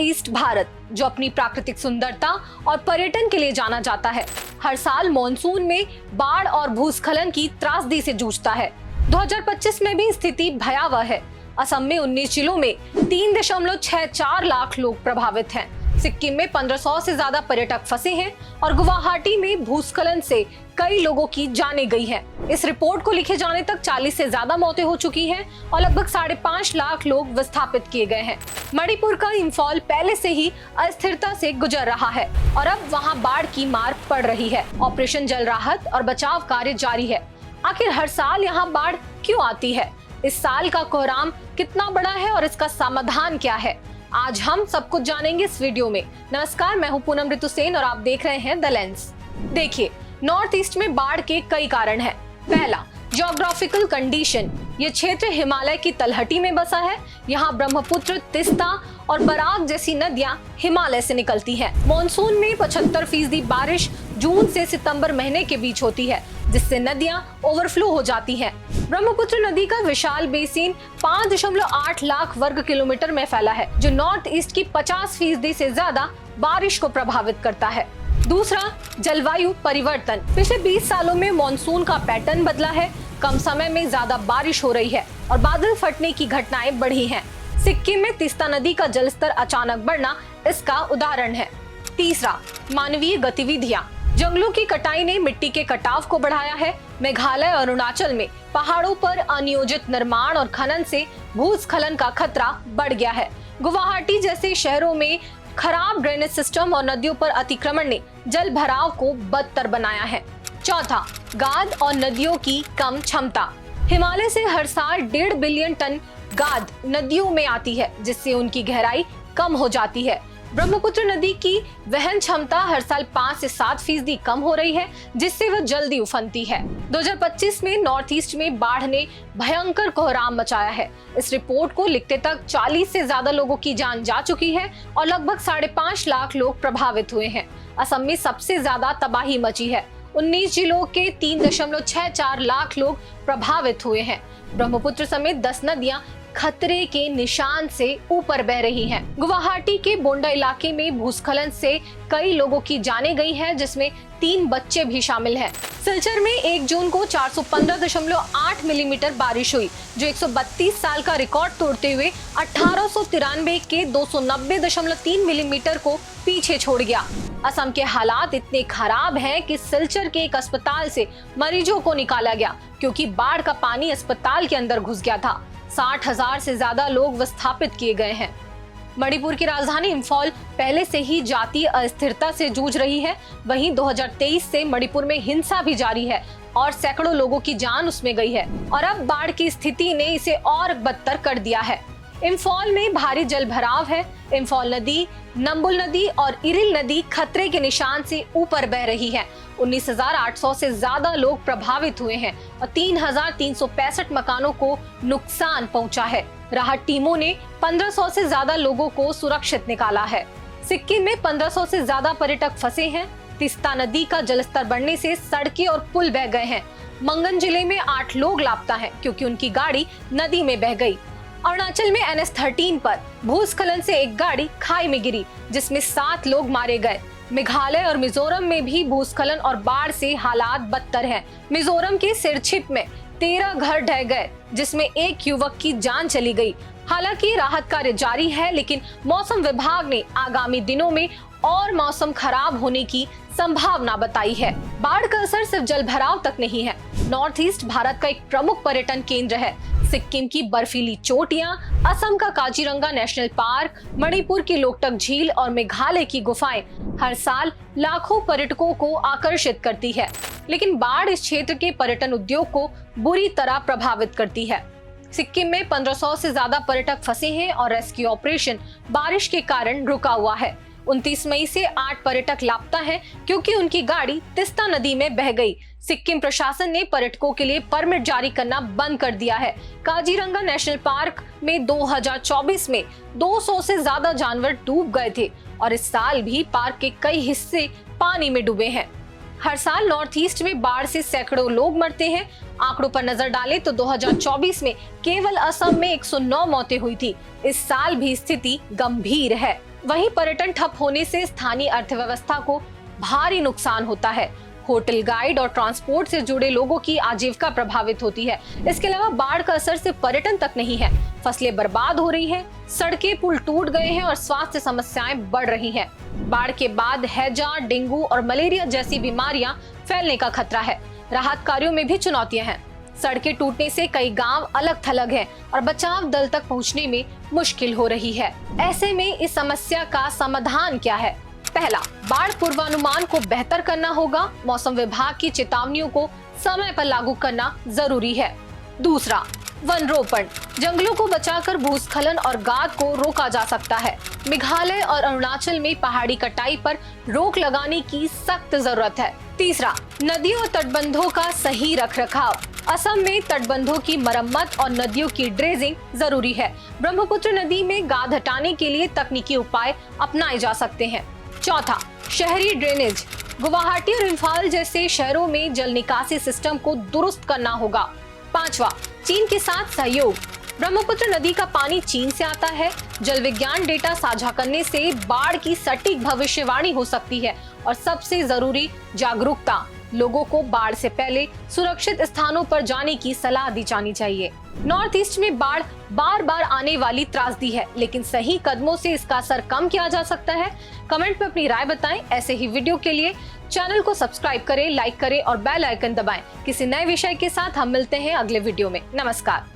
East Bharat, जो अपनी प्राकृतिक सुंदरता और पर्यटन के लिए जाना जाता है, हर साल मानसून में बाढ़ और भूस्खलन की त्रासदी से जूझता है। 2025 में भी स्थिति भयावह है। असम में 19 जिलों में 3.64 लाख लोग प्रभावित हैं। सिक्किम में 1500 से ज्यादा पर्यटक फंसे हैं और गुवाहाटी में भूस्खलन से कई लोगों की जानें गई हैं। इस रिपोर्ट को लिखे जाने तक 40 से ज्यादा मौतें हो चुकी हैं और लगभग 5.5 लाख लोग विस्थापित किए गए हैं। मणिपुर का इंफॉल पहले से ही अस्थिरता से गुजर रहा है और अब वहां बाढ़ की मार पड़ रही है। ऑपरेशन जल राहत और बचाव कार्य जारी है। आखिर हर साल यहाँ बाढ़ क्यों आती है? इस साल का कोहराम कितना बड़ा है और इसका समाधान क्या है? आज हम सब कुछ जानेंगे इस वीडियो में। नमस्कार, मैं हूं पूनम ऋतु सेन और आप देख रहे हैं द लेंस। देखिए, नॉर्थ ईस्ट में बाढ़ के कई कारण हैं। पहला, ज्योग्राफिकल कंडीशन। ये क्षेत्र हिमालय की तलहटी में बसा है। यहाँ ब्रह्मपुत्र, तिस्ता और बराक जैसी नदियां हिमालय से निकलती हैं। मॉनसून में 75% बारिश जून से सितंबर महीने के बीच होती है, जिससे नदियां ओवरफ्लो हो जाती हैं। ब्रह्मपुत्र नदी का विशाल बेसिन 5.8 लाख वर्ग किलोमीटर में फैला है, जो नॉर्थ ईस्ट की 50% से ज्यादा बारिश को प्रभावित करता है। दूसरा, जलवायु परिवर्तन। पिछले 20 सालों में मॉनसून का पैटर्न बदला है। कम समय में ज्यादा बारिश हो रही है और बादल फटने की घटनाएं बढ़ी हैं। सिक्किम में तिस्ता नदी का जलस्तर अचानक बढ़ना इसका उदाहरण है। तीसरा, मानवीय गतिविधियां। जंगलों की कटाई ने मिट्टी के कटाव को बढ़ाया है। मेघालय और अरुणाचल में पहाड़ों पर अनियोजित निर्माण और खनन से भूस्खलन का खतरा बढ़ गया है। गुवाहाटी जैसे शहरों में खराब ड्रेनेज सिस्टम और नदियों पर अतिक्रमण ने जल भराव को बदतर बनाया है। चौथा, गाद और नदियों की कम क्षमता। हिमालय से हर साल 1.5 बिलियन टन गाद नदियों में आती है, जिससे उनकी गहराई कम हो जाती है। ब्रह्मपुत्र नदी की वहन क्षमता हर साल 5 से 7% कम हो रही है, जिससे वह जल्दी उफनती है। 2025 में नॉर्थ ईस्ट में बाढ़ ने भयंकर कोहराम मचाया है। इस रिपोर्ट को लिखते तक 40 से ज्यादा लोगों की जान जा चुकी है और लगभग 5.5 लाख लोग प्रभावित हुए हैं। असम में सबसे ज्यादा तबाही मची है। 19 जिलों के 3.64 लाख लोग प्रभावित हुए हैं। ब्रह्मपुत्र समेत 10 नदियां खतरे के निशान से ऊपर बह रही हैं। गुवाहाटी के बोंडा इलाके में भूस्खलन से कई लोगों की जानें गई हैं, जिसमें 3 बच्चे भी शामिल हैं। सिलचर में 1 जून को 415.8 मिलीमीटर बारिश हुई, जो 132 साल का रिकॉर्ड तोड़ते हुए 1893 के 290.3 मिलीमीटर को पीछे छोड़ गया। असम के हालात इतने खराब हैं कि सिलचर के एक अस्पताल से मरीजों को निकाला गया, क्योंकि बाढ़ का पानी अस्पताल के अंदर घुस गया था। 60,000 से ज्यादा लोग विस्थापित किए गए हैं। मणिपुर की राजधानी इंफॉल पहले से ही जातीय अस्थिरता से जूझ रही है। वहीं 2023 से मणिपुर में हिंसा भी जारी है और सैकड़ों लोगों की जान उसमें गई है और अब बाढ़ की स्थिति ने इसे और बदतर कर दिया है। इंफॉल में भारी जल भराव है। इंफॉल नदी, नंबुल नदी और इरिल नदी खतरे के निशान से ऊपर बह रही है। 19,800 से ज्यादा लोग प्रभावित हुए हैं और 3,365 मकानों को नुकसान पहुंचा है। राहत टीमों ने 1500 से ज्यादा लोगों को सुरक्षित निकाला है। सिक्किम में 1500 से ज्यादा पर्यटक फंसे हैं। तिस्ता नदी का जलस्तर बढ़ने से सड़कें और पुल बह गए हैं। मंगन जिले में 8 लोग लापता हैं, क्योंकि उनकी गाड़ी नदी में बह गई। अरुणाचल में NH13 पर भूस्खलन से एक गाड़ी खाई में गिरी, जिसमें 7 लोग मारे गए। मेघालय और मिजोरम में भी भूस्खलन और बाढ़ से हालात बदतर हैं। मिजोरम के सिरछिप में 13 घर ढह गए, जिसमें एक युवक की जान चली गई। हालांकि राहत कार्य जारी है, लेकिन मौसम विभाग ने आगामी दिनों में और मौसम खराब होने की संभावना बताई है। बाढ़ का असर सिर्फ जलभराव तक नहीं है। नॉर्थ ईस्ट भारत का एक प्रमुख पर्यटन केंद्र है। सिक्किम की बर्फीली चोटियां, असम का काजीरंगा नेशनल पार्क, मणिपुर की लोकटक झील और मेघालय की गुफाएं हर साल लाखों पर्यटकों को आकर्षित करती है। लेकिन बाढ़ इस क्षेत्र के पर्यटन उद्योग को बुरी तरह प्रभावित करती है। सिक्किम में 1500 से ज्यादा पर्यटक फंसे हैं और रेस्क्यू ऑपरेशन बारिश के कारण रुका हुआ है। 29 मई से 8 पर्यटक लापता हैं, क्योंकि उनकी गाड़ी तिस्ता नदी में बह गई। सिक्किम प्रशासन ने पर्यटकों के लिए परमिट जारी करना बंद कर दिया है। काजीरंगा नेशनल पार्क में 2024 में 200 से ज्यादा जानवर डूब गए थे और इस साल भी पार्क के कई हिस्से पानी में डूबे हैं। हर साल नॉर्थ ईस्ट में बाढ़ से सैकड़ों लोग मरते हैं। आंकड़ों पर नजर डालें तो 2024 में केवल असम में 109 मौतें हुई थी। इस साल भी स्थिति गंभीर है। वहीं पर्यटन ठप होने से स्थानीय अर्थव्यवस्था को भारी नुकसान होता है। होटल, गाइड और ट्रांसपोर्ट से जुड़े लोगों की आजीविका प्रभावित होती है। इसके अलावा बाढ़ का असर सिर्फ पर्यटन तक नहीं है, फसलें बर्बाद हो रही हैं, सड़कें पुल टूट गए हैं और स्वास्थ्य समस्याएं बढ़ रही हैं। बाढ़ के बाद हैजा, डेंगू और मलेरिया जैसी बीमारियां फैलने का खतरा है। राहत कार्यों में भी चुनौतियां हैं। सड़कें टूटने से कई गांव अलग थलग हैं और बचाव दल तक पहुंचने में मुश्किल हो रही है। ऐसे में इस समस्या का समाधान क्या है? पहला, बाढ़ पूर्वानुमान को बेहतर करना होगा। मौसम विभाग की चेतावनियों को समय पर लागू करना जरूरी है। दूसरा, वन रोपण, जंगलों को बचाकर भूस्खलन और गाद को रोका जा सकता है। मेघालय और अरुणाचल में पहाड़ी कटाई पर रोक लगाने की सख्त जरूरत है। तीसरा, नदियों और तटबंधों का सही रखरखाव। असम में तटबंधों की मरम्मत और नदियों की ड्रेजिंग जरूरी है। ब्रह्मपुत्र नदी में गाद हटाने के लिए तकनीकी उपाय अपनाए जा सकते हैं। चौथा, शहरी ड्रेनेज, गुवाहाटी और इम्फाल जैसे शहरों में जल निकासी सिस्टम को दुरुस्त करना होगा। पांचवा, चीन के साथ सहयोग, ब्रह्मपुत्र नदी का पानी चीन से आता है। जल विज्ञान डेटा साझा करने से बाढ़ की सटीक भविष्यवाणी हो सकती है। और सबसे जरूरी, जागरूकता, लोगों को बाढ़ से पहले सुरक्षित स्थानों पर जाने की सलाह दी जानी चाहिए। नॉर्थ ईस्ट में बाढ़ बार बार आने वाली त्रासदी है, लेकिन सही कदमों से इसका असर कम किया जा सकता है। कमेंट में अपनी राय बताएं। ऐसे ही वीडियो के लिए चैनल को सब्सक्राइब करें, लाइक करें और बेल आइकन दबाएं। किसी नए विषय के साथ हम मिलते हैं अगले वीडियो में। नमस्कार।